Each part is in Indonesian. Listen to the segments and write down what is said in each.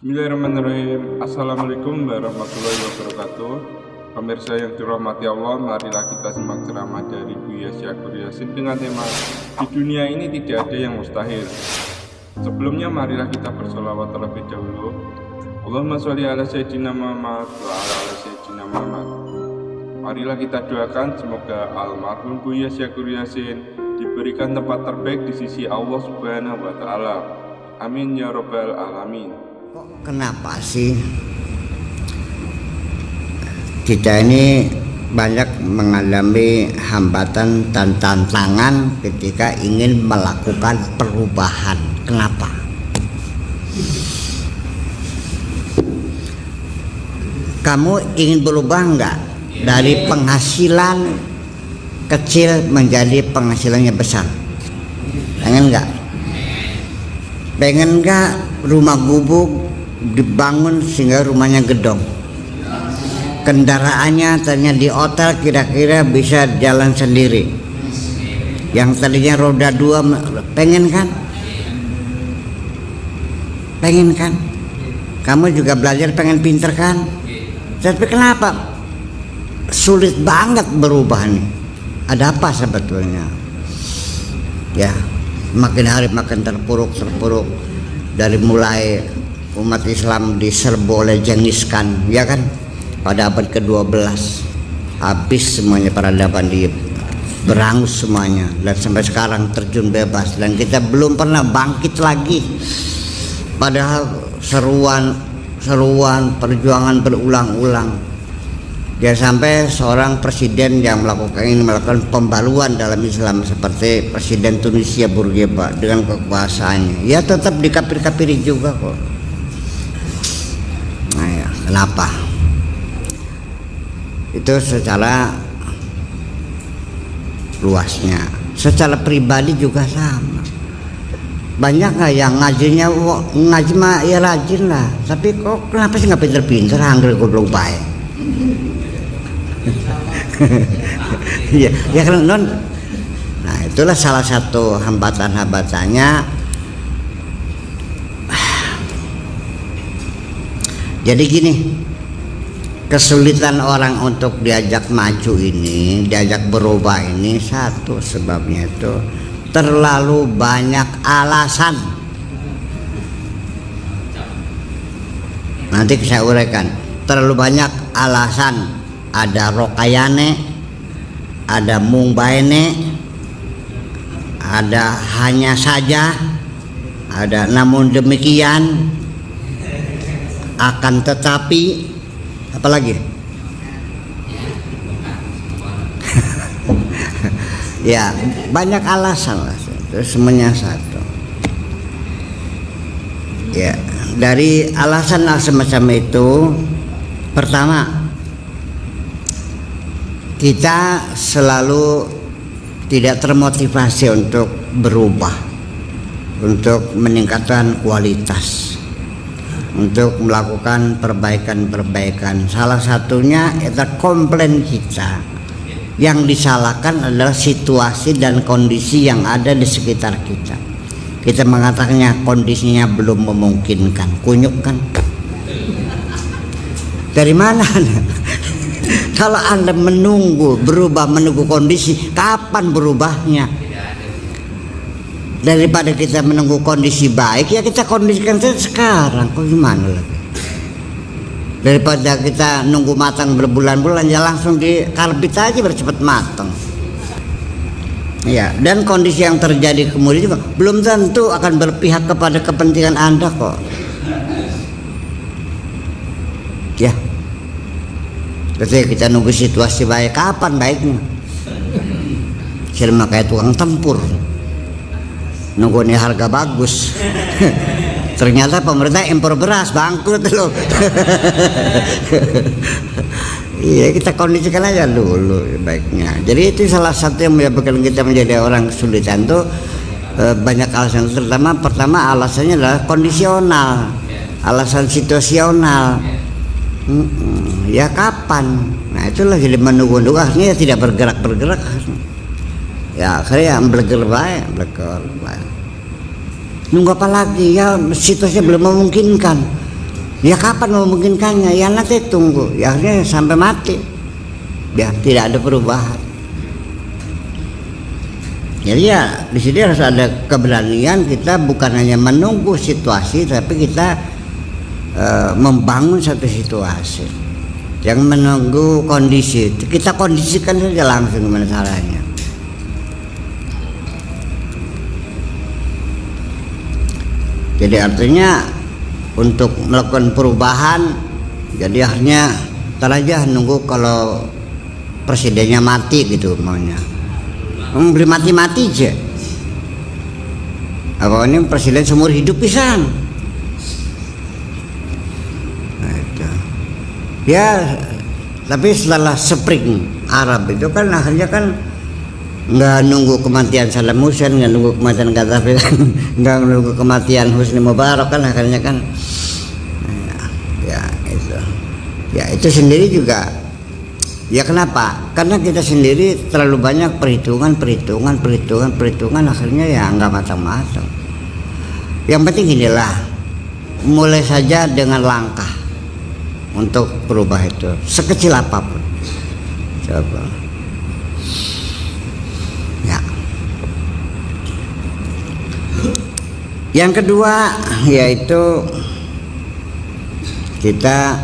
Bismillahirrahmanirrahim. Assalamualaikum warahmatullahi wabarakatuh. Pemirsa yang dirahmati Allah, marilah kita simak ceramah dari Buya Syakur Yasin dengan tema "Di dunia ini tidak ada yang mustahil". Sebelumnya marilah kita bersolawat terlebih dahulu. Allahumma sholli ala sayyidina Muhammad wa ala sayyidina Muhammad. Marilah kita doakan semoga almarhum Buya Syakur Yasin diberikan tempat terbaik di sisi Allah Subhanahu wa taala. Amin ya rabbal alamin. Kenapa sih kita ini banyak mengalami hambatan dan tantangan ketika ingin melakukan perubahan? Kenapa? Kamu ingin berubah enggak? Dari penghasilan kecil menjadi penghasilannya besar? Pengen enggak? Pengen enggak rumah gubuk dibangun sehingga rumahnya gedong? Kendaraannya ternyata di hotel kira-kira bisa jalan sendiri. Yang tadinya roda 2, pengen kan? Pengen kan? Kamu juga belajar pengen pinter kan? Tapi kenapa sulit banget berubah nih? Ada apa sebetulnya? Ya, makin hari makin terpuruk. Dari mulai umat Islam diserbu oleh Genghis Khan, ya kan? Pada abad ke-12 habis semuanya peradaban, berangus semuanya, dan sampai sekarang terjun bebas, dan kita belum pernah bangkit lagi. Padahal seruan perjuangan berulang-ulang. Ya, sampai seorang presiden yang melakukan pembaruan dalam Islam seperti Presiden Tunisia Bourguiba dengan kekuasaannya, ya tetap dikapir-kapiri juga kok. Nah ya, kenapa? Itu secara luasnya. Secara pribadi juga sama. Banyak nggak yang ngajinya, ngaji mah ya rajin lah, tapi kok kenapa sih nggak pinter-pinter, anggur goblok bae. Ya, ya kan non. Nah, itulah salah satu hambatannya. Jadi gini, kesulitan orang untuk diajak maju ini, diajak berubah ini, satu sebabnya itu terlalu banyak alasan. Nanti saya uraikan. Terlalu banyak alasan. Ada rokayane, ada mungbaene, ada hanya saja, ada namun demikian, akan tetapi, apalagi? Ya, banyak alasan lah. Terus semuanya satu. Ya, dari alasan semacam itu, pertama, kita selalu tidak termotivasi untuk berubah, untuk meningkatkan kualitas, untuk melakukan perbaikan-perbaikan. Salah satunya itu komplain kita. Yang disalahkan adalah situasi dan kondisi yang ada di sekitar kita. Kita mengatakannya kondisinya belum memungkinkan. Kunyuk kan? Dari mana? Kalau Anda menunggu kondisi, kapan berubahnya? Daripada kita menunggu kondisi baik, ya kita kondisikan sekarang. Kok gimana lagi? Daripada kita nunggu matang berbulan-bulan, ya langsung dikarbit aja biar cepat matang. Ya, dan kondisi yang terjadi kemudian juga belum tentu akan berpihak kepada kepentingan Anda kok. Ya. Ketika kita nunggu situasi baik, kapan baiknya? Sama kayak tukang tempur, nunggu nih harga bagus. Ternyata pemerintah impor beras, bangkrut loh. Iya, kita kondisikan aja dulu baiknya. Jadi itu salah satu yang menyebabkan kita menjadi orang kesulitan tuh, banyak alasan. Pertama alasannya adalah kondisional, alasan situasional. Ya kapan? Nah itulah jadi menunggu-nunggu, akhirnya tidak bergerak. Ya akhirnya bleger bae. Nunggu apa lagi? Ya situasinya belum memungkinkan. Ya kapan memungkinkannya? Ya nanti tunggu. Ya akhirnya sampai mati. Ya tidak ada perubahan. Jadi ya di sini harus ada keberanian kita bukan hanya menunggu situasi, tapi kita membangun satu situasi. Yang menunggu kondisi, kita kondisikan saja langsung gimana caranya. Jadi artinya untuk melakukan perubahan, jadi akhirnya ntar aja nunggu kalau presidennya mati gitu maunya. Beri mati-mati aja. Apa ini presiden seumur hidup pisan. Nah, itu. Ya, tapi setelah Spring Arab itu kan akhirnya kan nggak nunggu kematian Saddam Hussein, nggak nunggu kematian Gaddafi, nggak nunggu kematian Husni Mubarak kan akhirnya kan ya itu sendiri juga ya kenapa? Karena kita sendiri terlalu banyak perhitungan akhirnya ya nggak matang-matang. Yang penting inilah mulai saja dengan langkah untuk berubah itu sekecil apapun. Coba. Ya. Yang kedua yaitu kita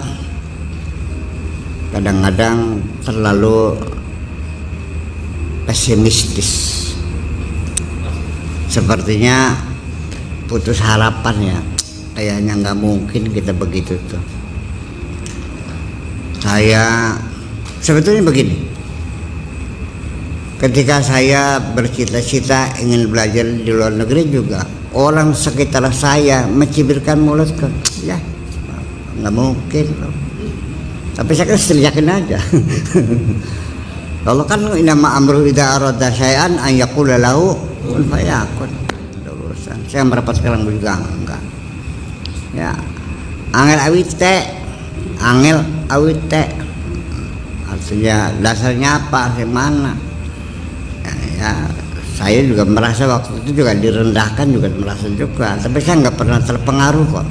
kadang-kadang terlalu pesimistis. Sepertinya putus harapan ya. Kayaknya nggak mungkin kita begitu tuh. Saya sebetulnya begini. Ketika saya bercita-cita ingin belajar di luar negeri juga orang sekitar saya mencibirkan mulut ke ya nggak mungkin loh. Tapi saya kan yakin aja. Kalau kan nama amru idza arada syai'an an yaqula lahu kun fayakun. Urusan saya merapat sekarang juga enggak. Ya. Angel awite. Artinya dasarnya apa? Gimana? Ya, saya juga merasa waktu itu juga direndahkan juga merasa juga, tapi saya nggak pernah terpengaruh kok.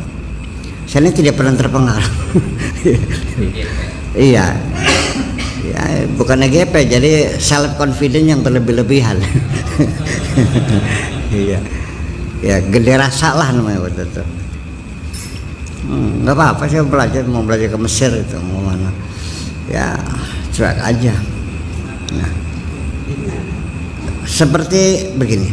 Saya tidak pernah terpengaruh. Iya, ya bukan GP, jadi self confidence yang berlebih-lebihan. Iya, ya gede rasa lah namanya waktu itu. Nggak apa-apa, saya mau belajar ke Mesir itu mau mana? Ya cuek aja. Nah. Seperti begini,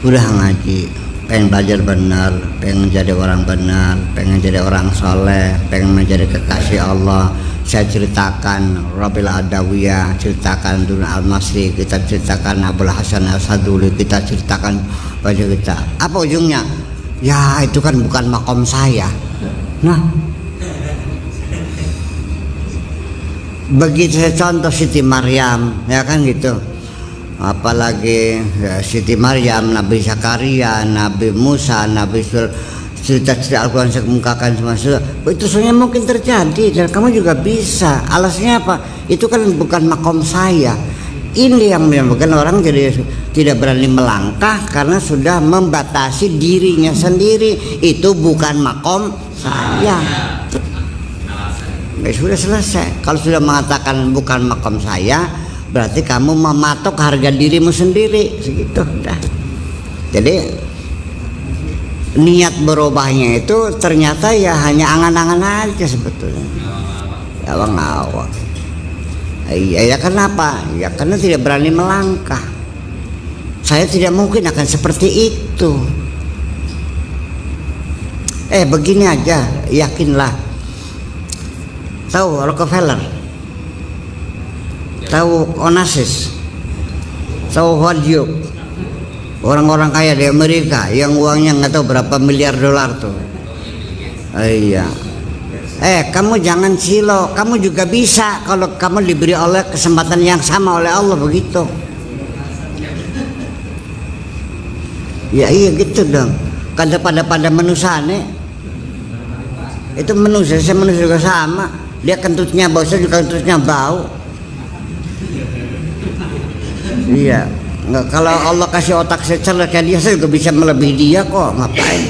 udah ngaji, pengen belajar benar, pengen jadi orang benar, pengen jadi orang soleh, pengen menjadi kekasih Allah. Saya ceritakan Rabil Adawiyah, ceritakan Dun Al-Masri, kita ceritakan Abul Hasan Al-Saduli, kita ceritakan baju kita. Apa ujungnya? Ya itu kan bukan makom saya. Nah, begitu saya contoh Siti Maryam ya kan gitu, apalagi ya, Siti Maryam, Nabi Zakaria, Nabi Musa, Nabi cerita-cerita Al-Quran saya kemukakan semua itu sebenarnya mungkin terjadi dan kamu juga bisa. Alasannya apa? Itu kan bukan makom saya. Ini yang menyebabkan orang jadi tidak berani melangkah karena sudah membatasi dirinya sendiri. Itu bukan makom saya. Ya sudah selesai. Kalau sudah mengatakan bukan makom saya, berarti kamu mematok harga dirimu sendiri, segitu dah. Jadi niat berubahnya itu ternyata ya hanya angan-angan aja sebetulnya. Ya awang-awang. Ya kenapa? Ya karena tidak berani melangkah. Saya tidak mungkin akan seperti itu. Begini aja, yakinlah. Tahu Rockefeller, tahu Onassis, tahu Howard Hughes, orang-orang kaya di Amerika yang uangnya nggak tahu berapa miliar dolar tuh. Iya. Kamu jangan silau, kamu juga bisa kalau kamu diberi oleh kesempatan yang sama oleh Allah begitu. Ya iya gitu dong. Pada manusia nih, itu manusia juga sama. Dia kentutnya bau, saya juga kentutnya bau. Iya, nggak, kalau Allah kasih otak saya cerdas kayak dia, saya juga bisa melebihi dia kok. Ngapain?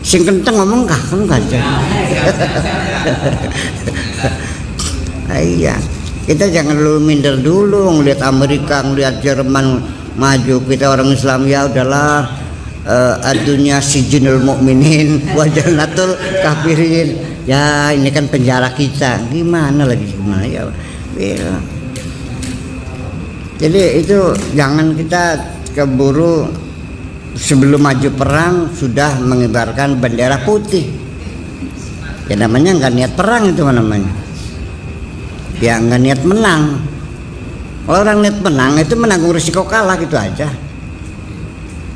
Sing kenceng ngomong kan aja. Iya, kita jangan dulu minder dulu ngelihat Amerika, ngelihat Jerman maju. Kita orang Islam ya udahlah, adunya sijinul mukminin wa jannatul kafirin. Ya ini kan penjara kita, gimana ya. Jadi itu jangan kita keburu sebelum maju perang sudah mengibarkan bendera putih. Ya namanya nggak niat perang itu namanya. Ya nggak niat menang. Kalau orang niat menang itu menanggung risiko kalah gitu aja.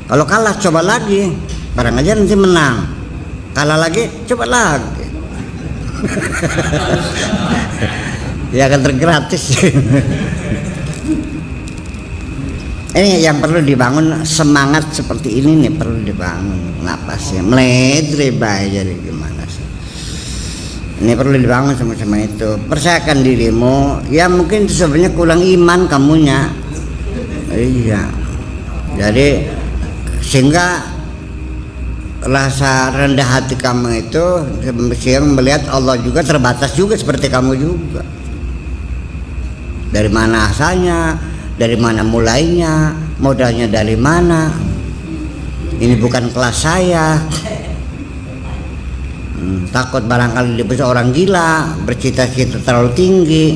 Kalau kalah coba lagi, barang aja nanti menang. Kalah lagi, coba lagi. Ya akan tergratis. Ini yang perlu dibangun, semangat seperti ini nih perlu dibangun. Napasnya meledre bae jadi gimana sih? Ini perlu dibangun sama-sama itu. Percayakan dirimu. Ya mungkin sebenarnya kurang iman kamunya. Iya. Jadi sehingga rasa rendah hati kamu itu yang melihat Allah juga terbatas juga seperti kamu juga. Dari mana asalnya, dari mana mulainya, modalnya dari mana. Ini bukan kelas saya. Takut barangkali dia bisa orang gila, bercita-cita terlalu tinggi.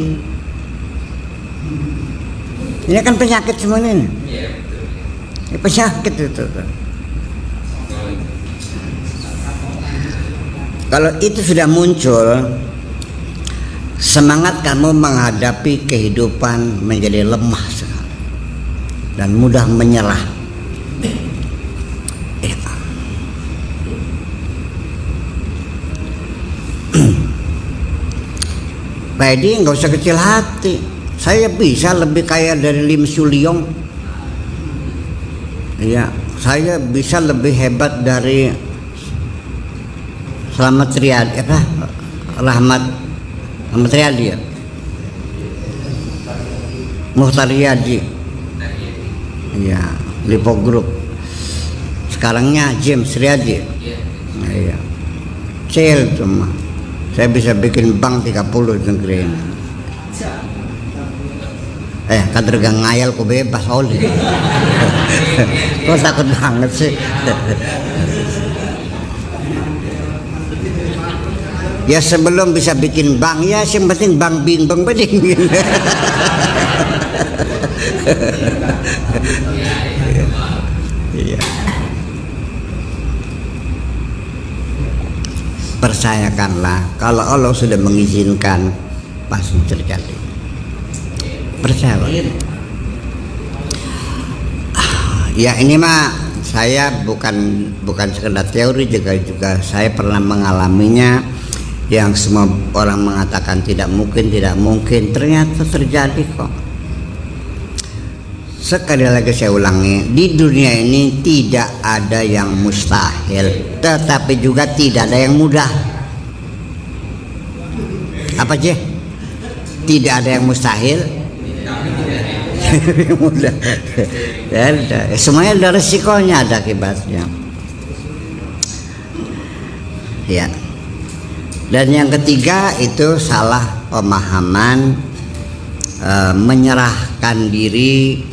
Ini kan penyakit semuanya ini. Ini penyakit itu. Kalau itu sudah muncul, semangat kamu menghadapi kehidupan menjadi lemah sekali dan mudah menyerah. Pak Edi nggak usah kecil hati. Saya bisa lebih kaya dari Lim Suliong. Iya, saya bisa lebih hebat dari Rahmat Riyadi ya, Muhtar Riyadi, ya, Lipo Group. Sekarangnya James Riyadi, iya, cil cuma. Saya bisa bikin bank 30 di negeri ini. Kader gang ngayal ku bebas oli. Kok takut banget sih. Ya sebelum bisa bikin bank ya yang penting bank bingbang beding. Iya. Percayakanlah kalau Allah sudah mengizinkan pasti terjadi. Percayalah. Ya ini mah saya bukan sekedar teori, juga saya pernah mengalaminya. Yang semua orang mengatakan tidak mungkin ternyata terjadi kok. Sekali lagi saya ulangi, di dunia ini tidak ada yang mustahil, tetapi juga tidak ada yang mudah. Apa sih? Tidak ada yang mustahil, mudah. Semuanya ada resikonya, ada akibatnya. Ya. Dan yang ketiga itu salah pemahaman, menyerahkan diri,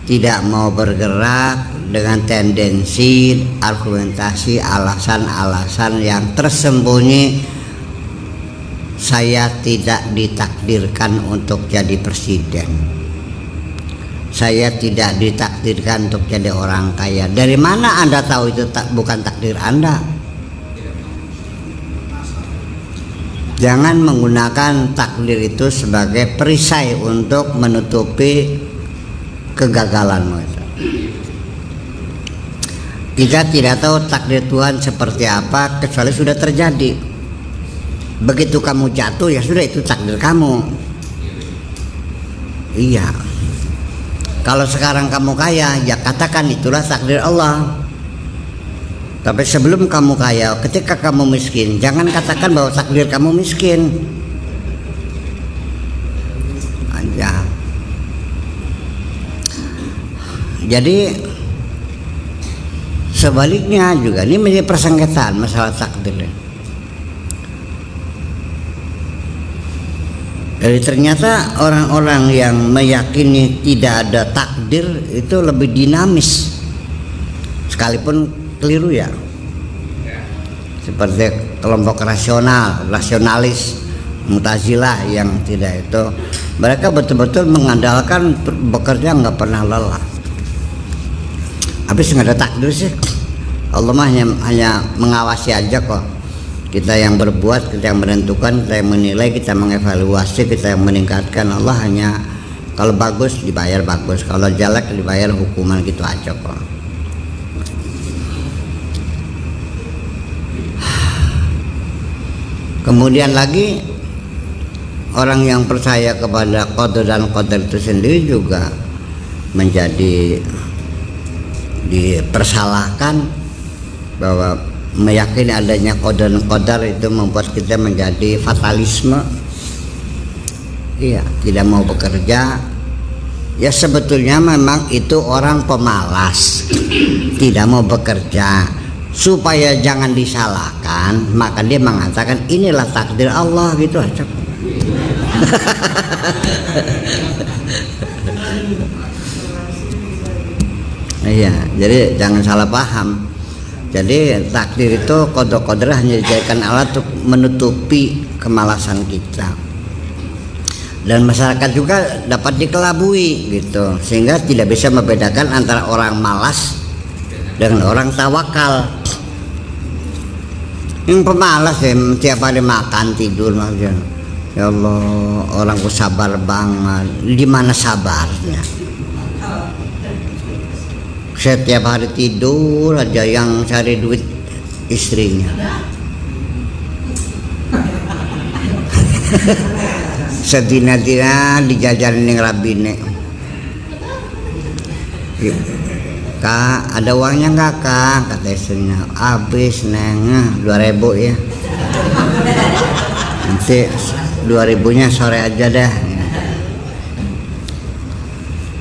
tidak mau bergerak dengan tendensi argumentasi alasan-alasan yang tersembunyi. Saya tidak ditakdirkan untuk jadi presiden, saya tidak ditakdirkan untuk jadi orang kaya. Dari mana Anda tahu itu bukan takdir Anda? Jangan menggunakan takdir itu sebagai perisai untuk menutupi kegagalanmu. Kita tidak tahu takdir Tuhan seperti apa kecuali sudah terjadi. Begitu kamu jatuh ya sudah, itu takdir kamu. Iya. Kalau sekarang kamu kaya ya katakan itulah takdir Allah. Tapi sebelum kamu kaya, ketika kamu miskin, jangan katakan bahwa takdir kamu miskin. Aja. Jadi sebaliknya juga ini menjadi persengketaan masalah takdir. Jadi ternyata orang-orang yang meyakini tidak ada takdir itu lebih dinamis, sekalipun keliru ya. Seperti kelompok rasionalis, Mu'tazilah yang tidak itu, mereka betul-betul mengandalkan bekerja nggak pernah lelah. Habis nggak ada takdir sih, Allah mah hanya mengawasi aja kok. Kita yang berbuat, kita yang menentukan, kita yang menilai, kita mengevaluasi, kita yang meningkatkan. Allah hanya kalau bagus dibayar bagus, kalau jelek dibayar hukuman, gitu aja kok. Kemudian lagi orang yang percaya kepada qadar dan qadar itu sendiri juga menjadi dipersalahkan bahwa meyakini adanya qadar dan qadar itu membuat kita menjadi fatalisme. Iya, tidak mau bekerja. Ya sebetulnya memang itu orang pemalas, tidak mau bekerja. Supaya jangan disalahkan, maka dia mengatakan inilah takdir Allah, gitu aja. Iya, jadi jangan salah paham. Jadi takdir itu qada-qadar hanya dijadikan alat untuk menutupi kemalasan kita. Dan masyarakat juga dapat dikelabui gitu, sehingga tidak bisa membedakan antara orang malas dengan orang tawakal. Yang pemalas ya, tiap hari makan tidur aja. Ya Allah, orangku sabar banget. Di mana sabarnya? Setiap hari tidur aja, yang cari duit istrinya. Sedina-dina dijajarin yang rabine. Kak, ada uangnya nggak kak? Kata istrinya, habis neng, 2.000 ya. Nanti 2.000-nya sore aja dah.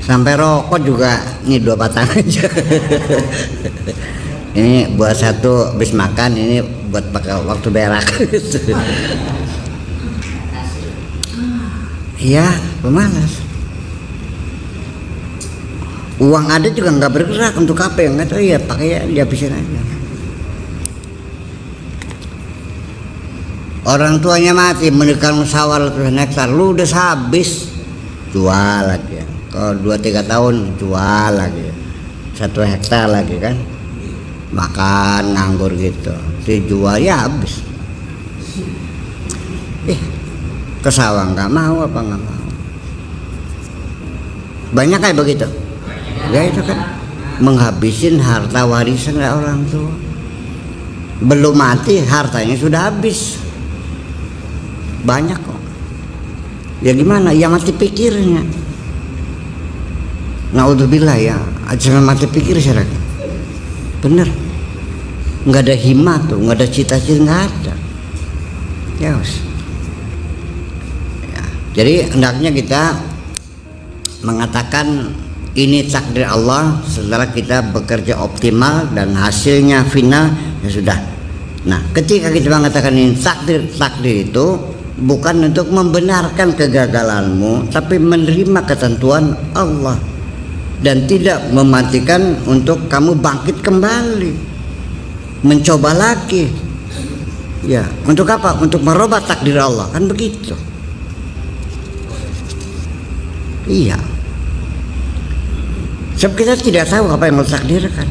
Sampai rokok juga, ini 2 batang aja. Ini buat satu habis makan, ini buat pakai waktu berak. Iya, pemalas. Uang ada juga nggak bergerak, untuk apa ya nggak tahu ya, pakai dihabisin aja. Orang tuanya mati, menikah musyawarah hektar, lu udah habis, jual lagi. Kalau 2-3 tahun jual lagi, 1 hektar lagi kan, makan nganggur gitu, dijual ya habis. Ke sawah nggak mau, apa nggak mau? Banyak kayak begitu. Ya itu kan menghabisin harta warisan orang tua. Belum mati hartanya sudah habis. Banyak kok. Ya gimana? Ya mati pikirnya. Naudzubillah ya, jangan mati pikir syarat. Bener. Nggak ada himmat tuh, nggak ada cita-cita, nggak ada. Ya us. Ya. Jadi hendaknya kita mengatakan ini takdir Allah setelah kita bekerja optimal dan hasilnya final, ya sudah. Nah, ketika kita mengatakan ini takdir itu bukan untuk membenarkan kegagalanmu, tapi menerima ketentuan Allah dan tidak mematikan untuk kamu bangkit kembali, mencoba lagi. Ya, untuk apa? Untuk merubah takdir Allah, kan begitu. Iya. Sebab kita tidak tahu apa yang Allah takdirkan.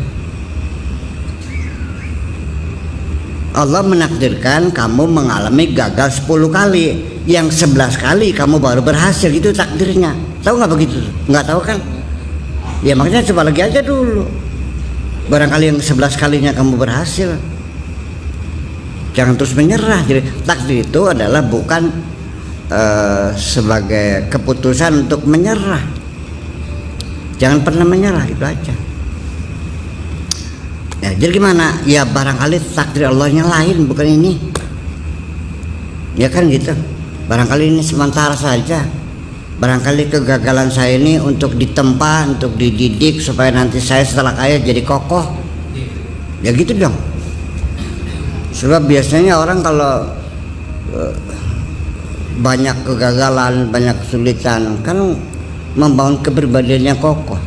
Allah menakdirkan kamu mengalami gagal 10 kali, yang 11 kali kamu baru berhasil, itu takdirnya. Tahu nggak begitu? Nggak tahu kan? Ya makanya coba lagi aja dulu. Barangkali yang 11 kalinya kamu berhasil. Jangan terus menyerah. Jadi takdir itu adalah bukan sebagai keputusan untuk menyerah. Jangan pernah menyerah, itu aja. Ya, jadi gimana? Ya barangkali takdir Allahnya lain, bukan ini. Ya kan gitu. Barangkali ini sementara saja. Barangkali kegagalan saya ini untuk ditempa, untuk dididik supaya nanti saya setelah kaya jadi kokoh. Ya gitu dong. Sebab biasanya orang kalau banyak kegagalan, banyak kesulitan, kan membangun kepribadiannya kokoh.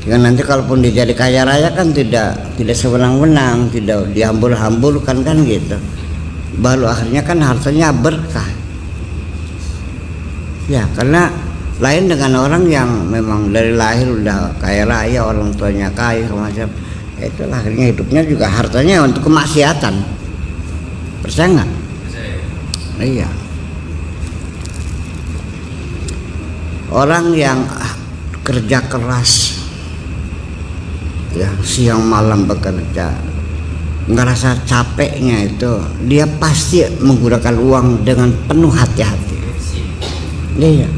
Ya nanti kalaupun dia jadi kaya raya kan tidak sewenang-wenang, tidak dihambur-hamburkan kan gitu. Baru akhirnya kan hartanya berkah. Ya karena lain dengan orang yang memang dari lahir udah kaya raya, orang tuanya kaya macam, itu akhirnya hidupnya juga hartanya untuk kemaksiatan. Percaya nggak? Iya. Orang yang kerja keras, ya siang malam bekerja, ngerasa capeknya itu, dia pasti menggunakan uang dengan penuh hati-hati. Iya.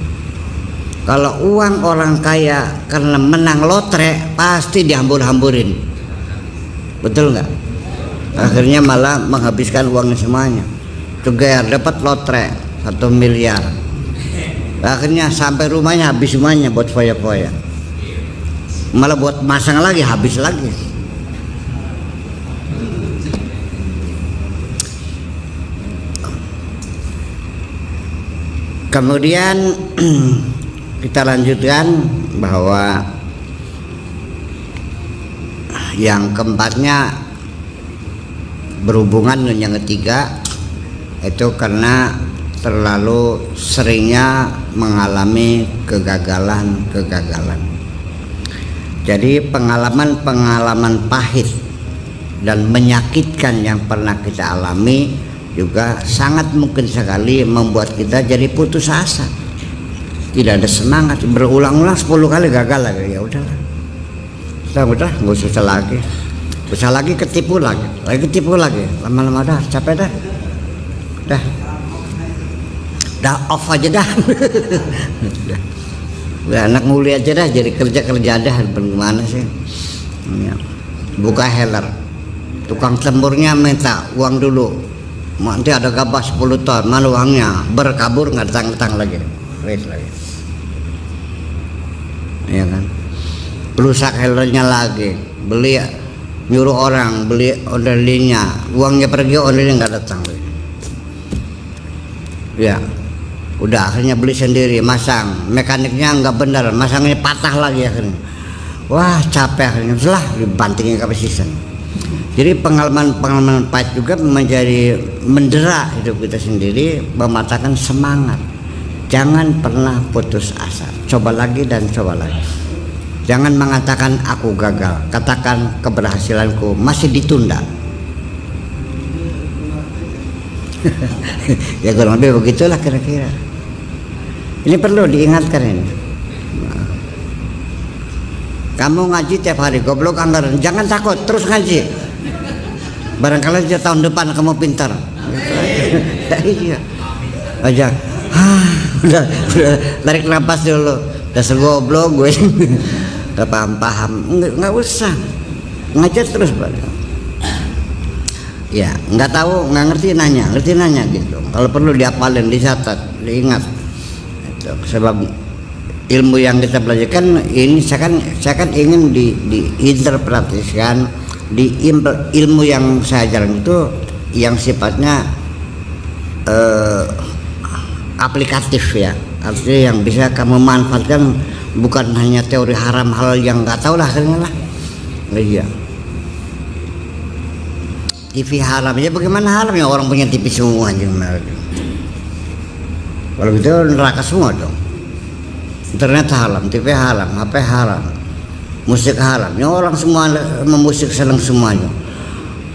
Kalau uang orang kaya karena menang lotre pasti dihambur-hamburin, betul nggak? Akhirnya malah menghabiskan uangnya semuanya. Juga dapat lotre 1 miliar, akhirnya sampai rumahnya habis semuanya buat foya-foya, malah buat masang lagi habis lagi. Kemudian kita lanjutkan bahwa yang keempatnya berhubungan dengan yang ketiga, itu karena terlalu seringnya mengalami kegagalan. Jadi pengalaman pahit dan menyakitkan yang pernah kita alami juga sangat mungkin sekali membuat kita jadi putus asa, tidak ada semangat, berulang-ulang 10 kali gagal lagi, ya udahlah, udah nggak usah lagi, ketipu lagi, lama-lama dah capek dah off aja dah. Udah anak muli aja dah, jadi kerja dah, bagaimana sih? Ya. Buka heller, tukang lemburnya minta uang dulu, nanti ada gabah 10 ton, mana uangnya? Berkabur, nggak datang lagi, lagi. Ya kan? Rusak hellernya lagi, nyuruh orang beli orderlinya, uangnya pergi, ordernya nggak datang lagi. Ya, udah akhirnya beli sendiri, masang, mekaniknya nggak benar, masangnya patah lagi akhirnya. Wah capek akhirnya, setelah dibantingin kapasitas. Jadi pengalaman pahit juga menjadi mendera hidup kita sendiri, mematakan semangat. Jangan pernah putus asa, coba lagi dan coba lagi. Jangan mengatakan aku gagal, katakan keberhasilanku masih ditunda. Ya kurang lebih begitulah kira-kira. Ini perlu diingatkan ini. Kamu ngaji tiap hari, goblok anggaran, jangan takut, terus ngaji. Barangkali tahun depan kamu pintar. Iya. Aja. Udah tarik nafas dulu. Udah segoblok gue. Gak paham. Nggak usah. Ngajar terus, Pak. Ya, nggak tahu, nggak ngerti nanya gitu. Kalau perlu dihafalin, dicatat, diingat. Itu. Sebab ilmu yang kita belajarkan ini saya kan ingin diinterpretasikan di ilmu yang saya ajarkan itu yang sifatnya aplikatif ya, artinya yang bisa kamu manfaatkan, bukan hanya teori haram hal yang nggak tahu lah akhirnya lah. Iya. TV haram ya, bagaimana haramnya orang punya TV semua gimana? Kalau gitu neraka semua dong. Internet haram, TV haram, HP haram, musik haram. Ya orang semua memusik senang semuanya.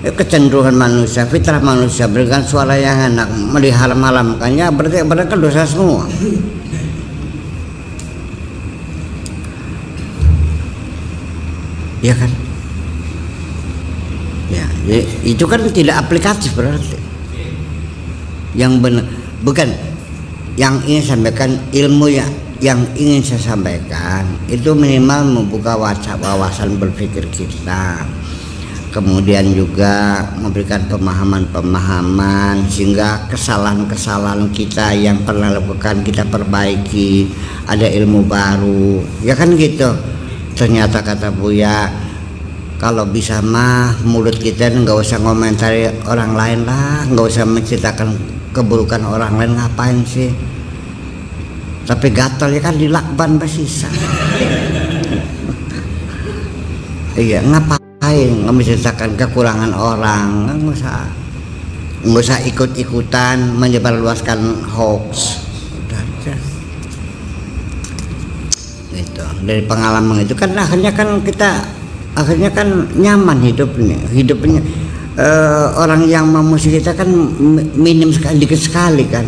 Ya, kecenderungan manusia, fitrah manusia berikan suara yang enak, diharam-haramkannya berarti mereka dosa semua. Ya kan? Ya, itu kan tidak aplikatif berarti. Yang benar, bukan yang ingin sampaikan ilmu yang ingin saya sampaikan itu minimal membuka wawasan berpikir kita, kemudian juga memberikan pemahaman sehingga kesalahan kita yang pernah lakukan kita perbaiki, ada ilmu baru, ya kan gitu. Ternyata kata Buya, kalau bisa mah mulut kita nggak usah ngomentari orang lain lah, nggak usah menceritakan keburukan orang lain, ngapain sih? Tapi gatal ya kan dilakban basisa. Iya, ngapain menceritakan kekurangan orang? Nggak usah ikut-ikutan menyebarluaskan hoax. Udah aja. Gitu. Dari pengalaman itu kan akhirnya kan nyaman hidupnya. Orang yang memusuhi kita kan minim sekali, dikit sekali kan.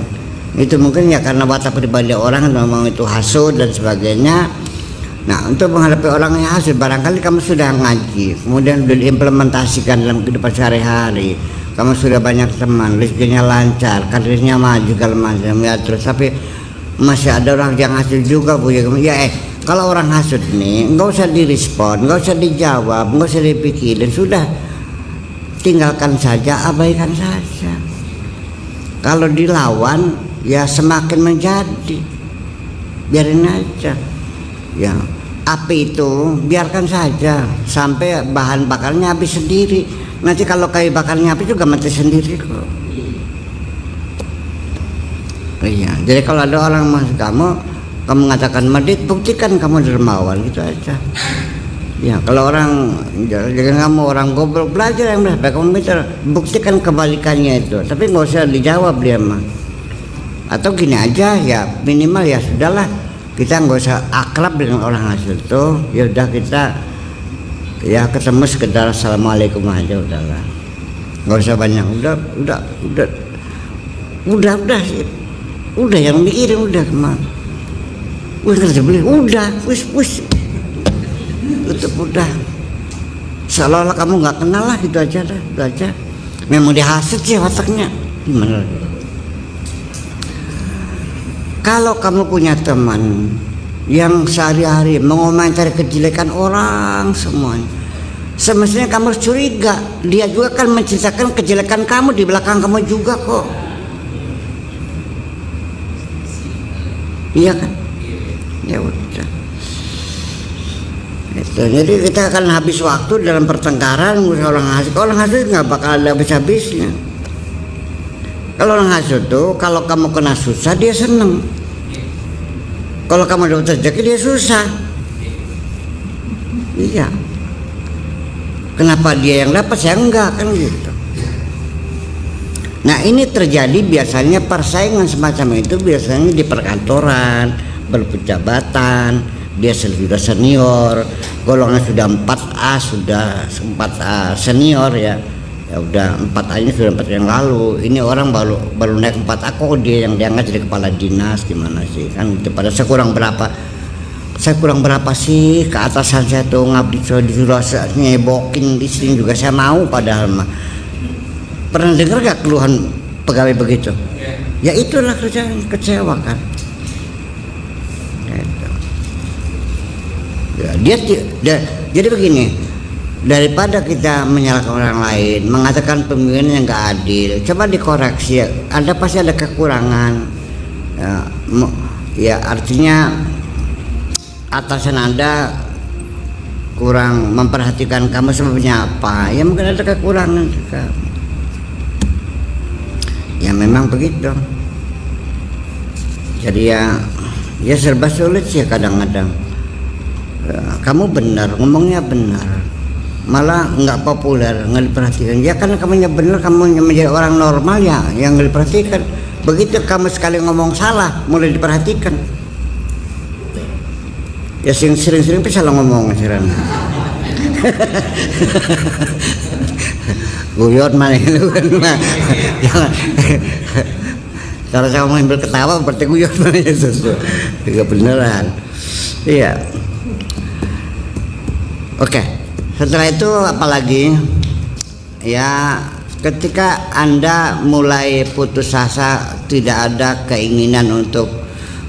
Itu mungkin ya karena watak pribadi orang memang itu hasud dan sebagainya. Nah, untuk menghadapi orang yang hasud, barangkali kamu sudah ngaji, kemudian sudah diimplementasikan dalam kehidupan sehari-hari, kamu sudah banyak teman, rezekinya lancar, karirnya maju segala macam ya, terus tapi masih ada orang yang hasud juga Bu ya. Kalau orang hasud nih nggak usah direspon, nggak usah dijawab, nggak usah dipikirin, sudah tinggalkan saja, abaikan saja. Kalau dilawan ya semakin menjadi, biarin aja ya. Api itu biarkan saja sampai bahan bakarnya habis sendiri. Nanti kalau kayu bakarnya habis juga mati sendiri kok. Iya, jadi kalau ada orang masuk kamu mengatakan medit, buktikan kamu dermawan, gitu aja. Ya, kalau orang jangan kamu orang goblok, belajar yang benar, kamu buktikan kebalikannya itu. Tapi nggak usah dijawab dia mah. Atau gini aja ya, minimal ya sudahlah. Kita nggak usah akrab dengan orang hasil tuh, ya udah kita ya ketemu sekedar assalamualaikum aja udahlah, nggak usah banyak, udah yang mikirin udah kemana, kerja beli, udah, tutup udah, seolah-olah kamu nggak kenal lah, gitu aja dah, itu aja. Memang dihasut sih wataknya, gimana? Kalau kamu punya teman yang sehari-hari mengomentari kejelekan orang semuanya, semestinya kamu harus curiga, dia juga kan menceritakan kejelekan kamu di belakang kamu juga kok. Iya kan? Ya udah. Itu. Jadi kita akan habis waktu dalam pertengkaran orang hasut. Orang hasut nggak bakal ada habis-habisnya. Kalau orang hasut tuh, kalau kamu kena susah dia seneng. Kalau kamu dapat rezeki dia susah. Iya. Kenapa dia yang dapat saya enggak kan gitu. Nah, ini terjadi biasanya persaingan semacam itu biasanya di perkantoran, berpejabatan, dia sudah senior, golongan sudah 4A, sudah 4A senior ya. Ya udah 4A ini sudah 4 yang lalu. Ini orang baru naik 4A kok dia yang diangkat jadi kepala dinas, gimana sih kan itu. Pada saya kurang berapa sih ke atasan saya tuh, ngabdi disuruh nyebokin di sini juga saya mau, padahal mah. Pernah dengar gak keluhan pegawai begitu? Ya itulah kerjaan, kecewa kan. Ya, jadi begini, daripada kita menyalahkan orang lain, mengatakan pemimpin yang nggak adil, coba dikoreksi. Ada pasti ada kekurangan. Ya artinya atasan Anda kurang memperhatikan kamu, sebabnya apa? Ya mungkin ada kekurangan juga. Ya memang begitu. Jadi ya serba sulit sih kadang-kadang. Kamu benar, ngomongnya benar, malah nggak populer, nggak diperhatikan. Ya karena kamunya benar, kamu menjadi orang normal ya yang nggak diperhatikan. Begitu kamu sekali ngomong salah, mulai diperhatikan. Ya sering-sering salah ngomong sering. Guyon mana itu kan mah. Jangan. Kalau saya mau ambil ketawa berarti guyon mana itu. Tidak beneran. Iya. Oke. Setelah itu apalagi? Ya ketika Anda mulai putus asa, tidak ada keinginan untuk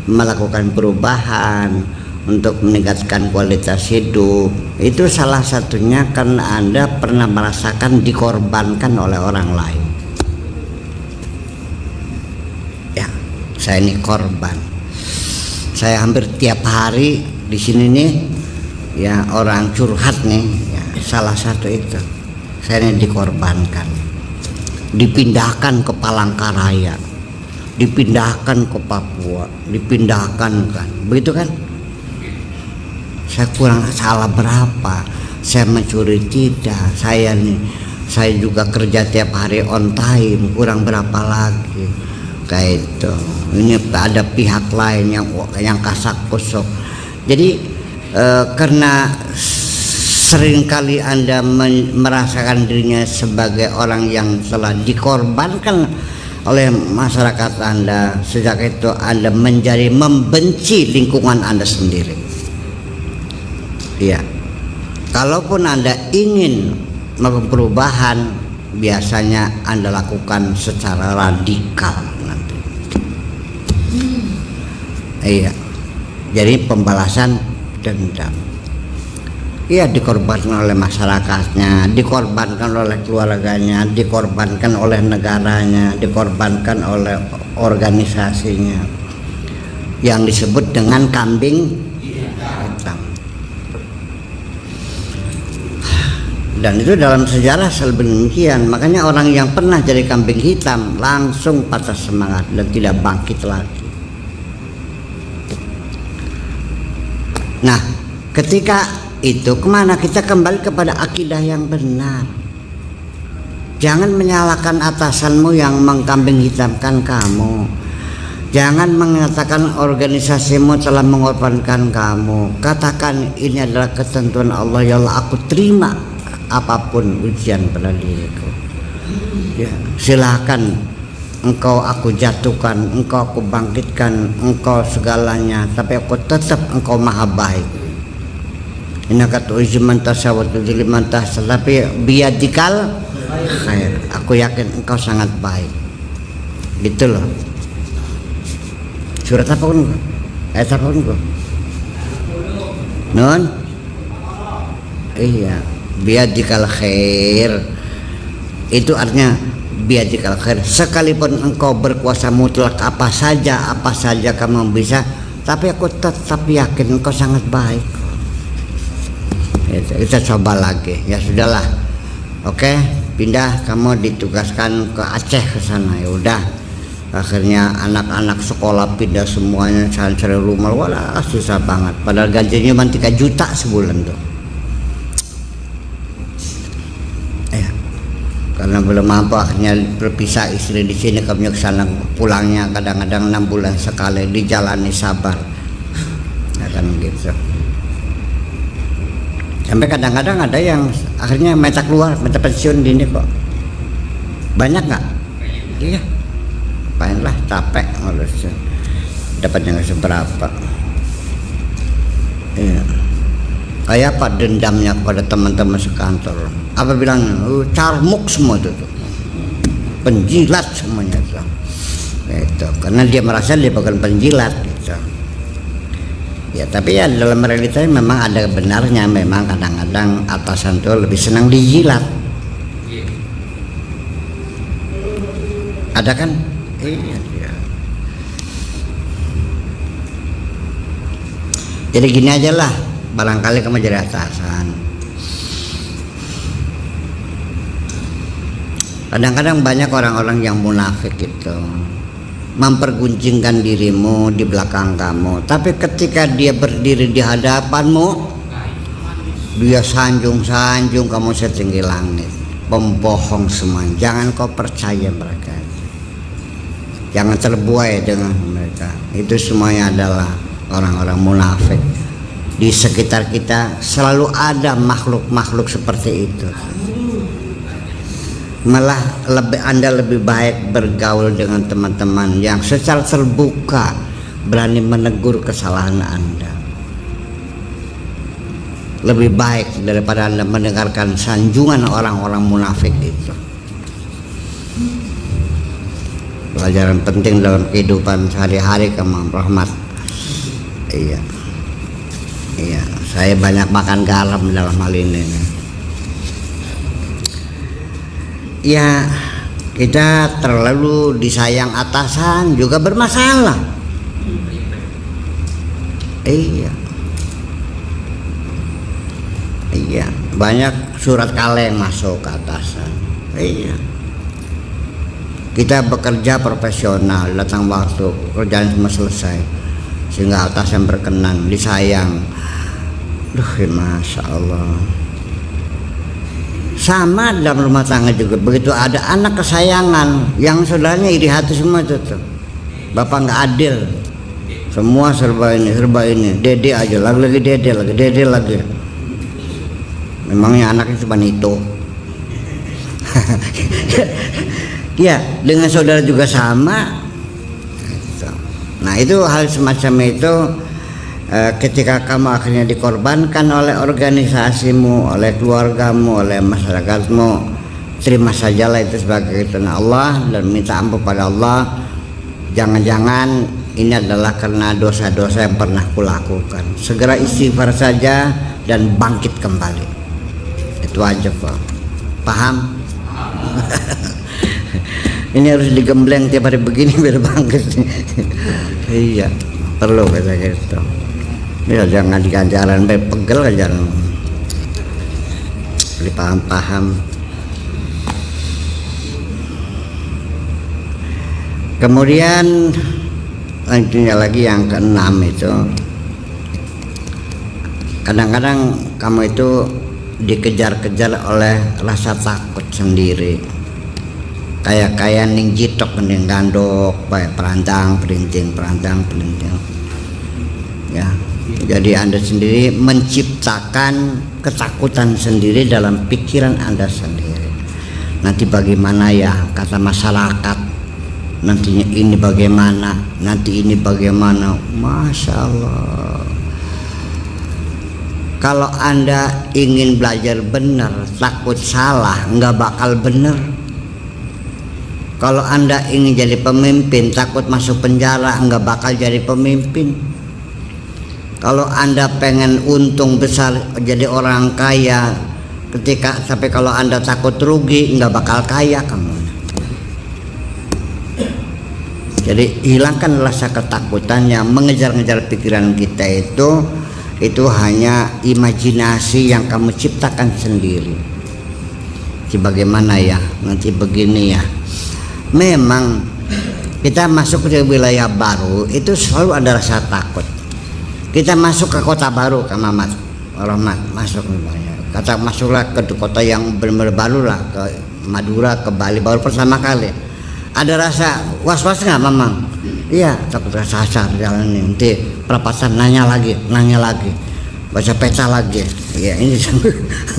melakukan perubahan, untuk meningkatkan kualitas hidup, itu salah satunya karena Anda pernah merasakan dikorbankan oleh orang lain. Ya, saya ini korban. Saya hampir tiap hari di sini nih, ya orang curhat nih. Ya. salah satu itu saya ini dikorbankan, dipindahkan ke Palangkaraya, dipindahkan ke Papua, dipindahkan kan, begitu kan? Saya kurang salah berapa? Saya mencuri tidak? Saya juga kerja tiap hari on time, kurang berapa lagi? Kayak itu. Ini ada pihak lain yang kasak kusuk. Jadi karena seringkali Anda merasakan dirinya sebagai orang yang telah dikorbankan oleh masyarakat Anda, sejak itu Anda menjadi membenci lingkungan Anda sendiri. Ya, kalaupun Anda ingin melakukan perubahan, biasanya Anda lakukan secara radikal nanti. Iya, jadi pembalasan dendam. Iya, dikorbankan oleh masyarakatnya, dikorbankan oleh keluarganya, dikorbankan oleh negaranya, dikorbankan oleh organisasinya, yang disebut dengan kambing hitam. Dan itu dalam sejarah selalu demikian. Makanya orang yang pernah jadi kambing hitam langsung patah semangat dan tidak bangkit lagi. Nah, ketika itu kemana? Kita kembali kepada akidah yang benar. Jangan menyalahkan atasanmu yang mengkambing hitamkan kamu. Jangan mengatakan organisasimu telah mengorbankan kamu. Katakan ini adalah ketentuan Allah. Ya Allah, aku terima apapun ujian pada diriku. Ya, silakan engkau aku jatuhkan, engkau aku bangkitkan, engkau segalanya, tapi aku tetap engkau maha baik. Innaka tu'izzu man tasha wa tudhillu man tasha, tapi biyadikal khair. Aku yakin engkau sangat baik. Gitu loh. Surat apa pun? Ayat apa pun? Nun? Iya, biyadikal khair. Itu artinya biyadikal khair. Sekalipun engkau berkuasa mutlak apa saja kamu bisa, tapi aku tetap yakin engkau sangat baik. Kita coba lagi. Ya sudahlah. Oke, pindah, kamu ditugaskan ke Aceh ke sana. Ya udah. Akhirnya anak-anak sekolah pindah semuanya, cari rumah. Walah, susah banget. Padahal gajinya cuma 3 juta sebulan tuh. Karena belum mampu, akhirnya berpisah istri di sini, kami ke sana, pulangnya kadang-kadang 6 bulan sekali, dijalani sabar. Ya kan gitu. Sampai kadang-kadang ada yang akhirnya minta keluar, minta pensiun di ini kok. Banyak nggak? Iya. Palinlah capek ngurusnya. Dapatnya nggak seberapa. Iya. Kayak apa dendamnya kepada teman-teman sekantor? Apa bilang? Carmuk semua itu tuh. Penjilat semuanya tuh. Gitu. Karena dia merasa dia bukan penjilat gitu. Ya, tapi ya dalam realitanya memang ada benarnya. Memang kadang-kadang atasan tuh lebih senang dijilat. Ada kan? Iya. Jadi gini aja lah. Barangkali kamu jadi atasan. Kadang-kadang banyak orang-orang yang munafik itu memperguncingkan dirimu di belakang kamu, tapi ketika dia berdiri di hadapanmu, dia sanjung-sanjung kamu setinggi langit. Pembohong semua. Jangan kau percaya mereka. Jangan terbuai dengan mereka. Itu semuanya adalah orang-orang munafik. Di sekitar kita selalu ada makhluk-makhluk seperti itu. Malah Anda lebih baik bergaul dengan teman-teman yang secara terbuka berani menegur kesalahan Anda. Lebih baik daripada Anda mendengarkan sanjungan orang-orang munafik itu. Pelajaran penting dalam kehidupan sehari-hari, kamu Rahmat. Iya. Iya, saya banyak makan garam dalam hal ini. Ya, kita terlalu disayang atasan juga bermasalah. Iya. Iya, banyak surat kaleng masuk ke atasan. Iya. Kita bekerja profesional, datang waktu, kerjaan semua selesai, sehingga atasan berkenan, disayang. Duh, masya Allah. Sama dalam rumah tangga juga, begitu ada anak kesayangan, yang saudaranya iri hati semua tuh. Bapak nggak adil, semua serba ini, dede aja, lagi dede lagi. Memangnya anaknya cuma itu. Ya, dengan saudara juga sama. Nah, itu hal semacam itu. Ketika kamu akhirnya dikorbankan oleh organisasimu, oleh keluargamu, oleh masyarakatmu, terima sajalah itu sebagai ketentuan Allah dan minta ampun pada Allah. Jangan-jangan ini adalah karena dosa-dosa yang pernah kulakukan. Segera istighfar saja dan bangkit kembali. Itu aja, Pak. Paham? Ini harus digembleng tiap hari begini biar bangkit. Iya, perlu kata gitu. Ya, jangan diganjaran pegel aja. Dipaham-paham. Kemudian lanjutnya lagi yang keenam itu, kadang-kadang kamu itu dikejar-kejar oleh rasa takut sendiri, kayak ning jitok ning gandok, kayak perantang pelinting ya. Jadi Anda sendiri menciptakan ketakutan sendiri dalam pikiran Anda sendiri. Nanti bagaimana ya kata masyarakat, nantinya ini bagaimana, nanti ini bagaimana. Masya Allah. Kalau Anda ingin belajar benar, takut salah, nggak bakal benar. Kalau Anda ingin jadi pemimpin, takut masuk penjara, nggak bakal jadi pemimpin. Kalau Anda pengen untung besar, jadi orang kaya, sampai kalau Anda takut rugi, nggak bakal kaya kamu. Jadi hilangkan rasa ketakutan yang mengejar-ngejar pikiran kita itu hanya imajinasi yang kamu ciptakan sendiri. Bagaimana ya, nanti begini ya. Memang kita masuk ke wilayah baru itu selalu ada rasa takut. Kita masuk ke kota baru, Kak Mamat, Rahmat, masuk kata masuklah ke kota yang benar-benar baru lah, ke Madura, ke Bali baru pertama kali. Ada rasa was-was nggak, Mamang? Iya, takut kesasar jalan ini. Nanti perapatan nanya lagi, baca peta lagi. Iya, ini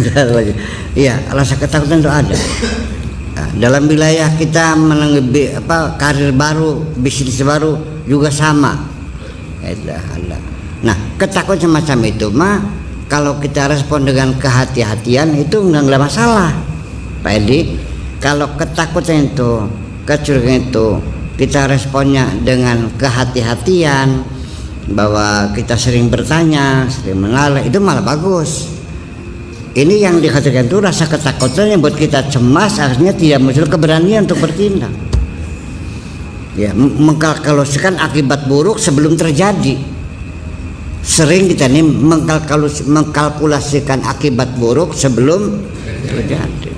lagi. Iya, rasa ketakutan itu ada. Nah, dalam wilayah kita menanggapi karir baru, bisnis baru juga sama. Ada. Nah, ketakutan semacam itu kalau kita respon dengan kehati-hatian itu nggak masalah, Pak Edi. Kalau ketakutan itu, kecurigaan itu, kita responnya dengan kehati-hatian, bahwa kita sering bertanya, sering mengalah, itu malah bagus. Ini yang dikatakan itu rasa ketakutan yang buat kita cemas, akhirnya tidak muncul keberanian untuk bertindak. Ya, mengkalkulasikan akibat buruk sebelum terjadi. Sering kita ini mengkalkulasikan akibat buruk sebelum terjadi.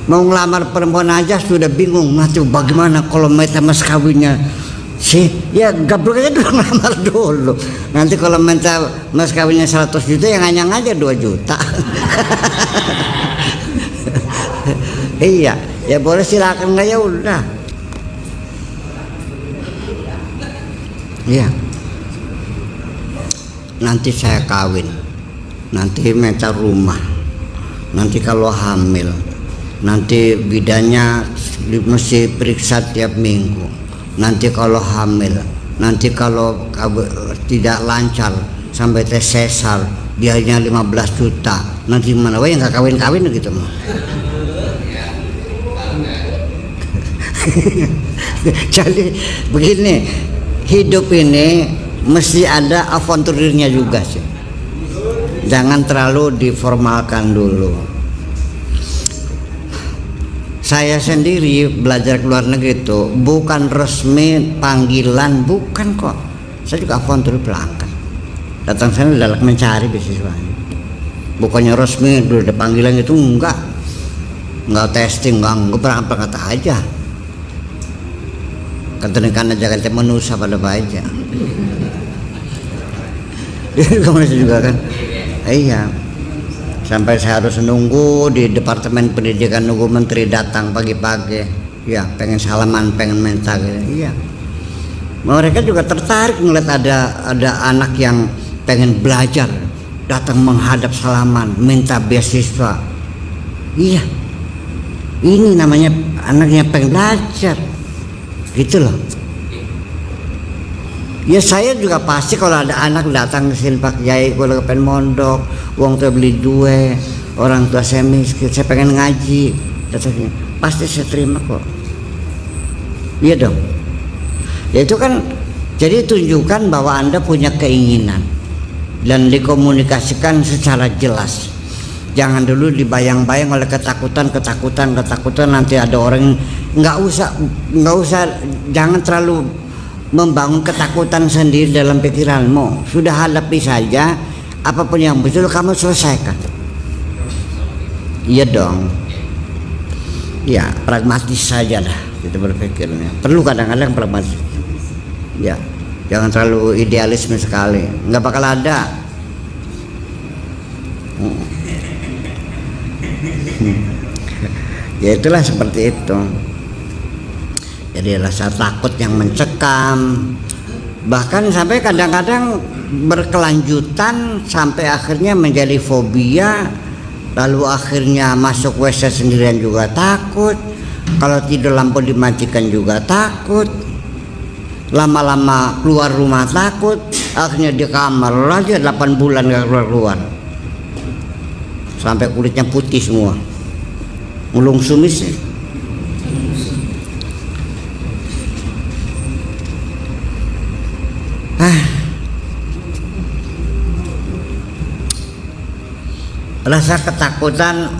Mau ngelamar perempuan aja sudah bingung, nanti bagaimana kalau minta mas kawinnya sih, ya gabruk aja dulu, ngelamar dulu. Nanti kalau minta mas kawinnya 100 juta, yang nganyang aja 2 juta. Iya, ya boleh silakan, nggak ya udah. Iya. Nanti saya kawin, nanti minta rumah, nanti kalau hamil, nanti bidannya mesti periksa tiap minggu, nanti kalau hamil, nanti kalau tidak lancar sampai tes sesar biayanya 15 juta, nanti mana yang nggak kawin-kawin gitu mah. Jadi begini, hidup ini mesti ada avanturirnya juga sih. Jangan terlalu diformalkan dulu. Saya sendiri belajar ke luar negeri itu bukan resmi panggilan, bukan kok. Saya juga avantur belakang. Datang sana adalah mencari beasiswanya. Bukannya resmi udah ada panggilan itu, enggak testing, enggak berangkat aja. Ketentukan aja kan manusia pada aja. Kamu juga kan? Iya. Sampai saya harus nunggu di Departemen Pendidikan, nunggu menteri datang pagi-pagi. Ya, pengen salaman, pengen minta gitu. Iya. Mereka juga tertarik ngeliat ada anak yang pengen belajar, datang menghadap salaman, minta beasiswa. Iya. Ini namanya anaknya pengen belajar. Gitu loh. Ya saya juga pasti kalau ada anak datang ke sini, Pak Kiai, gue lagi pengen mondok, uang tua beli dua, orang tua saya miskin, saya pengen ngaji, pasti saya terima kok. Iya dong. Ya itu kan jadi tunjukkan bahwa Anda punya keinginan dan dikomunikasikan secara jelas. Jangan dulu dibayang-bayang oleh ketakutan nanti ada orang. Nggak usah, jangan terlalu membangun ketakutan sendiri dalam pikiranmu. Sudah hadapi saja, apapun yang betul kamu selesaikan. Iya dong. Ya, pragmatis saja lah kita berpikirnya. Perlu kadang-kadang pragmatis. Ya, jangan terlalu idealisme sekali. Nggak bakal ada. Ya itulah seperti itu. Jadi rasa takut yang mencekam, bahkan sampai kadang-kadang berkelanjutan sampai akhirnya menjadi fobia, lalu akhirnya masuk WC sendirian juga takut, kalau tidur lampu dimatikan juga takut, lama-lama keluar rumah takut, akhirnya di kamar aja 8 bulan gak keluar-keluar sampai kulitnya putih semua, mulung sumis. Rasa ketakutan,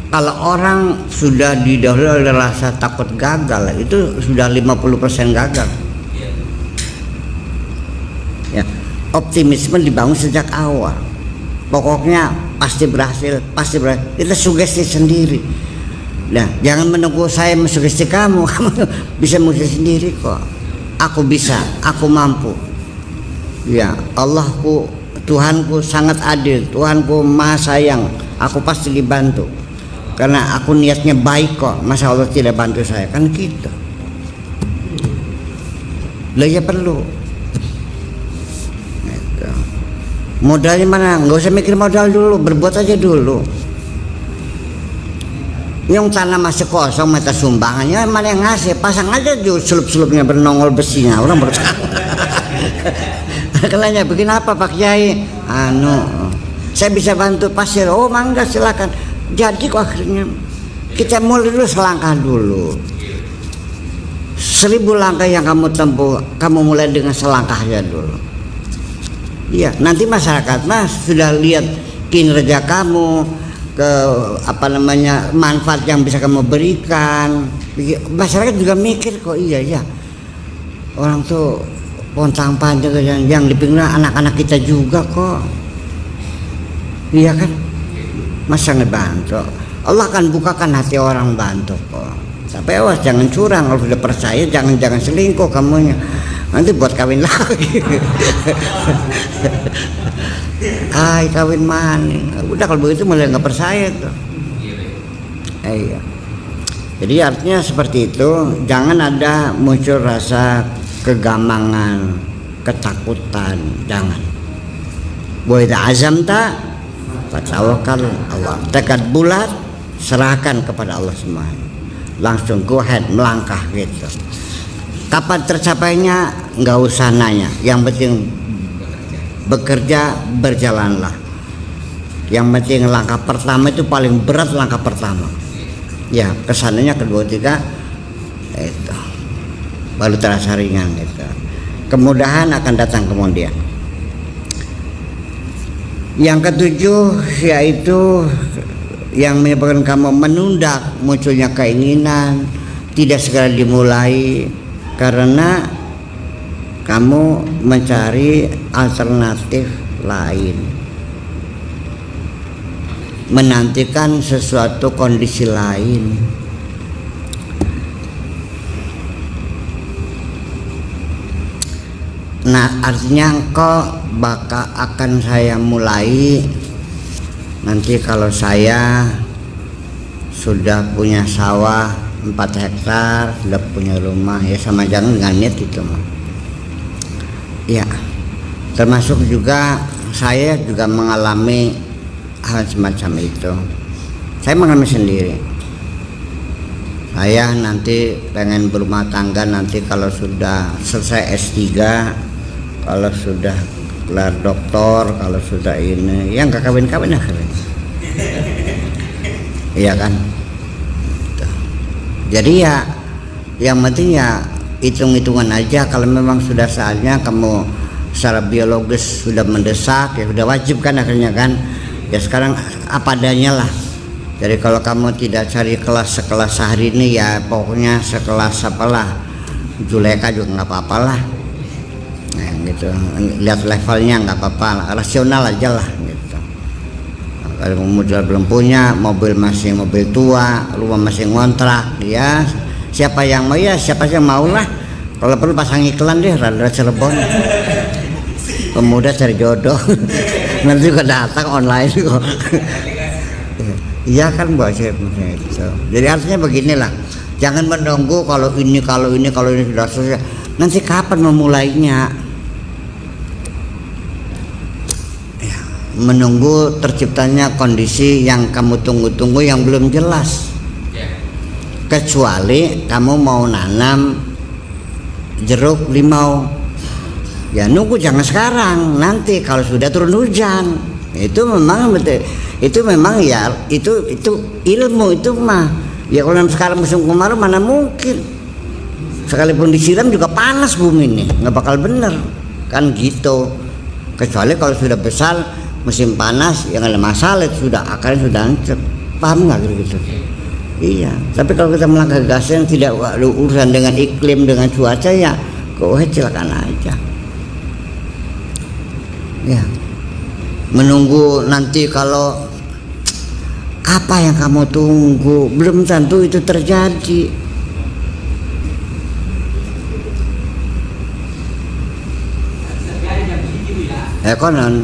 kalau orang sudah didahului oleh rasa takut gagal, itu sudah 50% gagal. Ya, optimisme dibangun sejak awal. Pokoknya pasti berhasil. Itu sugesti sendiri. Nah, jangan menunggu saya mensugesti kamu. Kamu bisa mensugesti sendiri kok. Aku bisa, aku mampu. Ya, Allahku, Tuhanku sangat adil, Tuhanku maha sayang, aku pasti dibantu karena aku niatnya baik kok, masa Allah tidak bantu saya, kan gitu. Lah ya perlu gitu. Modalnya mana, nggak usah mikir modal dulu, berbuat aja dulu. Yang tanah masih kosong, minta sumbangannya mana yang ngasih, pasang aja dulu selub-selubnya bernongol besinya, orang berusaha. Kalanya bikin apa Pak Kiai? Saya bisa bantu pasir. Oh mangga silakan. Jadi kok akhirnya kita mulai dulu selangkah dulu. 1000 langkah yang kamu tempuh, kamu mulai dengan selangkah aja dulu. Iya, nanti masyarakat mas sudah lihat kinerja kamu, ke manfaat yang bisa kamu berikan. Masyarakat juga mikir kok iya ya. Orang tuh pontang panjang yang dipikir anak-anak kita juga kok. Iya kan, masa ngebantu, Allah akan bukakan hati orang bantu kok. Tapi awas jangan curang, kalau sudah percaya jangan selingkuh kamunya, nanti buat kawin lagi. Kawin mana, udah kalau begitu mulai nggak percaya tuh. Iya. Jadi artinya seperti itu, jangan ada muncul rasa kegamangan, ketakutan, jangan. Wa idza azamta fatawakkal Allah. Tekad bulat, serahkan kepada Allah semua. Langsung go ahead, melangkah gitu. Kapan tercapainya nggak usah nanya, yang penting bekerja, berjalanlah. Yang penting langkah pertama itu paling berat, langkah pertama. Ya, kesananya kedua tiga itu baru terasa ringan gitu. Kemudahan akan datang kemudian. Yang ketujuh yaitu yang menyebabkan kamu menunda munculnya keinginan, tidak segera dimulai karena kamu mencari alternatif lain, menantikan sesuatu kondisi lain. Nah, artinya engkau bakal akan saya mulai nanti kalau saya sudah punya sawah 4 hektar, sudah punya rumah, ya sama jangan dengan niat itu mah. Ya, termasuk juga saya juga mengalami hal semacam itu. Saya mengalami sendiri. Saya nanti pengen berumah tangga nanti kalau sudah selesai S3, kalau sudah gelar doktor, kalau sudah ini, yang gak kawin-kawin akhirnya. Iya kan? Jadi ya yang penting ya hitung-hitungan aja. Kalau memang sudah saatnya kamu secara biologis sudah mendesak, ya sudah wajib kan akhirnya kan. Ya sekarang apa adanya lah. Jadi kalau kamu tidak cari kelas sekelas sehari ini, ya pokoknya sekelas apalah Juleka juga nggak apa-apa lah. Nah, gitu. Lihat levelnya nggak apa-apa, rasional aja lah gitu. Kalau modal belum punya, mobil masih mobil tua, rumah masih ngontrak, ya siapa yang mau ya siapa yang mau lah. Kalau perlu pasang iklan deh, Radra Cirebon, pemuda cari jodoh. Nanti juga datang online kok. Iya kan buat saya gitu. Jadi artinya beginilah, jangan menunggu kalau ini sudah selesai. Nanti kapan memulainya? Menunggu terciptanya kondisi yang kamu tunggu-tunggu yang belum jelas. Kecuali kamu mau nanam jeruk limau, ya nunggu jangan sekarang, nanti kalau sudah turun hujan. Itu memang betul, itu memang ya itu ilmu itu mah. Ya kalau sekarang musim kemarau mana mungkin, sekalipun disiram juga panas bumi ini, nggak bakal bener kan gitu. Kecuali kalau sudah besar musim panas yang ada masalah, sudah akarnya sudah hancur, paham nggak gitu? Iya. Tapi kalau kita melangkah gas yang tidak ada urusan dengan iklim, dengan cuaca, ya kok silakan aja. Ya, menunggu nanti kalau apa yang kamu tunggu belum tentu itu terjadi. Konon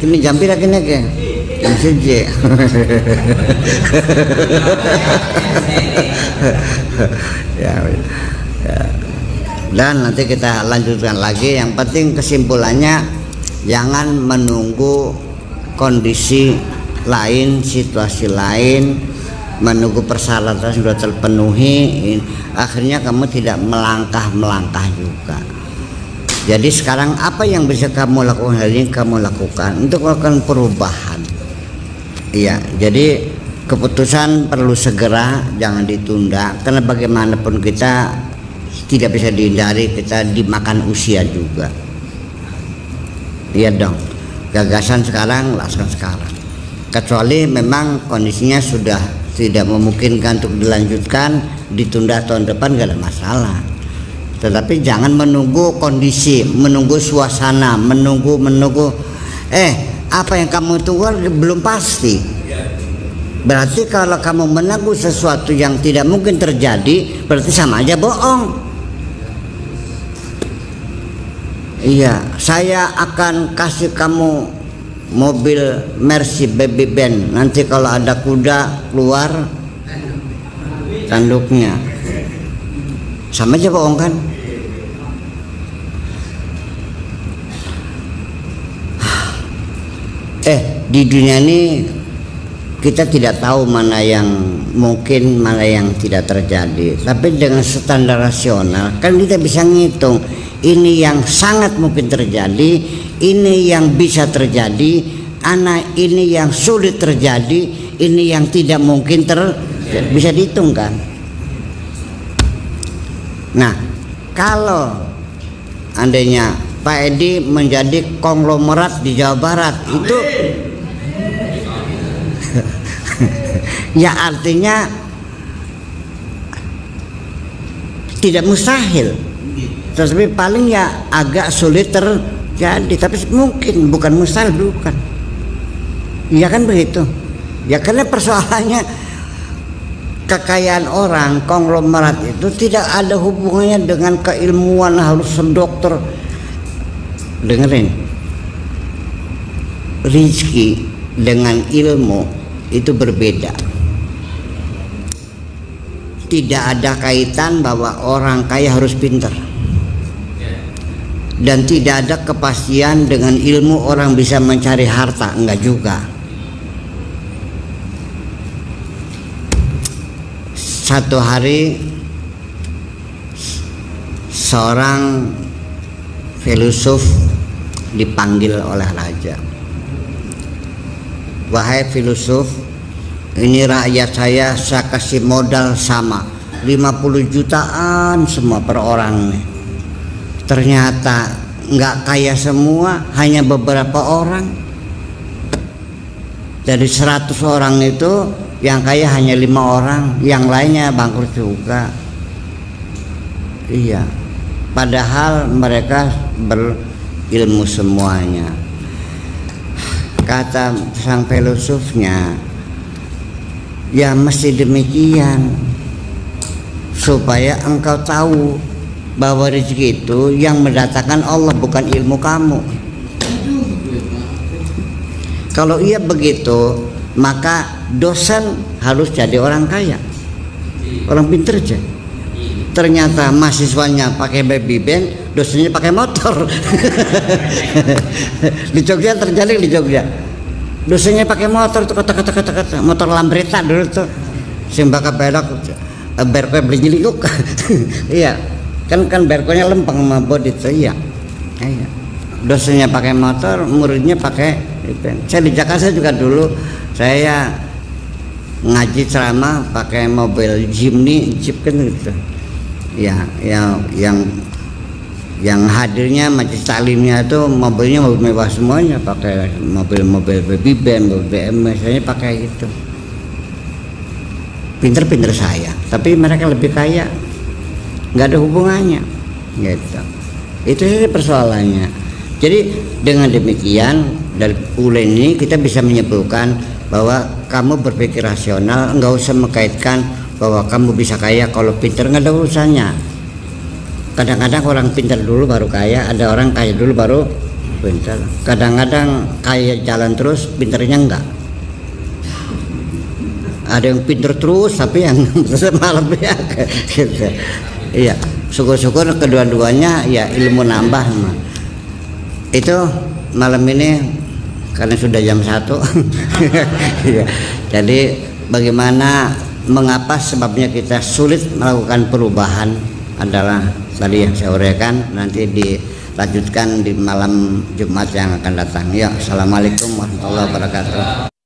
ini jam pira kene ke? Jam 1. Ya. Dan nanti kita lanjutkan lagi. Yang penting kesimpulannya jangan menunggu kondisi lain, situasi lain, menunggu persyaratan sudah terpenuhi, akhirnya kamu tidak melangkah juga. Jadi sekarang apa yang bisa kamu lakukan hari ini, kamu lakukan untuk melakukan perubahan. Iya, jadi keputusan perlu segera, jangan ditunda, karena bagaimanapun kita tidak bisa dihindari, kita dimakan usia juga. Iya dong, gagasan sekarang laksanakan sekarang. Kecuali memang kondisinya sudah tidak memungkinkan untuk dilanjutkan, ditunda tahun depan gak ada masalah. Tetapi jangan menunggu kondisi, menunggu suasana, menunggu apa yang kamu tunggu belum pasti. Berarti kalau kamu menunggu sesuatu yang tidak mungkin terjadi, berarti sama aja bohong. Iya, saya akan kasih kamu mobil Mercy Baby Band. Nanti kalau ada kuda keluar tanduknya, sama aja bohong kan? Di dunia ini kita tidak tahu mana yang mungkin, mana yang tidak terjadi. Tapi dengan standar rasional kan kita bisa ngitung, ini yang sangat mungkin terjadi, ini yang bisa terjadi, ini yang sulit terjadi, ini yang tidak mungkin bisa dihitung kan. Nah, kalau andainya Pak Edi menjadi konglomerat di Jawa Barat, itu ya artinya tidak mustahil, tetapi paling ya agak sulit Jadi tapi mungkin, bukan mustahil, bukan. Iya kan begitu. Ya karena persoalannya kekayaan orang, konglomerat itu tidak ada hubungannya dengan keilmuan harus dokter. Dengerin, rizki dengan ilmu itu berbeda. Tidak ada kaitan bahwa orang kaya harus pintar, dan tidak ada kepastian dengan ilmu orang bisa mencari harta, enggak juga. Satu hari seorang filosof dipanggil oleh raja. Wahai filosof, ini rakyat saya kasih modal sama 50 jutaan semua per orang nih. Ternyata nggak kaya semua, hanya beberapa orang. Dari 100 orang itu yang kaya hanya 5 orang, yang lainnya bangkrut juga. Iya, padahal mereka berilmu semuanya. Kata sang filosofnya, ya mesti demikian, supaya engkau tahu bahwa rezeki itu yang mendatangkan Allah, bukan ilmu kamu. Kalau iya begitu, maka dosen harus jadi orang kaya, orang pinter aja. Ternyata mahasiswanya pakai baby band, dosennya pakai motor. Di Jogja terjadi, di Jogja dosennya pakai motor tuh, kata motor Lambretta dulu tuh, simbaka belok berko beli jelikuk. Iya kan berkonya lempeng sama bodi tuh. Iya, dosennya pakai motor, muridnya pakai band. Saya di Jakarta juga dulu saya ngaji ceramah pakai mobil Jimny, Jeep kan gitu. Ya, yang hadirnya majelis taklimnya itu mobilnya mobil mewah semuanya, pakai mobil baby band, mobil BMW, saya pakai itu. Pinter-pinter saya, tapi mereka lebih kaya, nggak ada hubungannya, gitu. Itu saja persoalannya. Jadi dengan demikian dari ulen ini kita bisa menyimpulkan bahwa kamu berpikir rasional, nggak usah mengkaitkan bahwa kamu bisa kaya kalau pinter, nggak ada urusannya. Kadang-kadang orang pinter dulu baru kaya, ada orang kaya dulu baru pinter. Kadang-kadang kaya jalan terus, pinternya enggak. Ada yang pinter terus tapi yang malam ya gitu. Iya, syukur-syukur kedua-duanya ya ilmu nambah. Itu malam ini karena sudah jam 1. Jadi bagaimana, mengapa sebabnya kita sulit melakukan perubahan adalah tadi yang saya uraikan, nanti dilanjutkan di malam Jumat yang akan datang. Ya, assalamualaikum warahmatullahi wabarakatuh.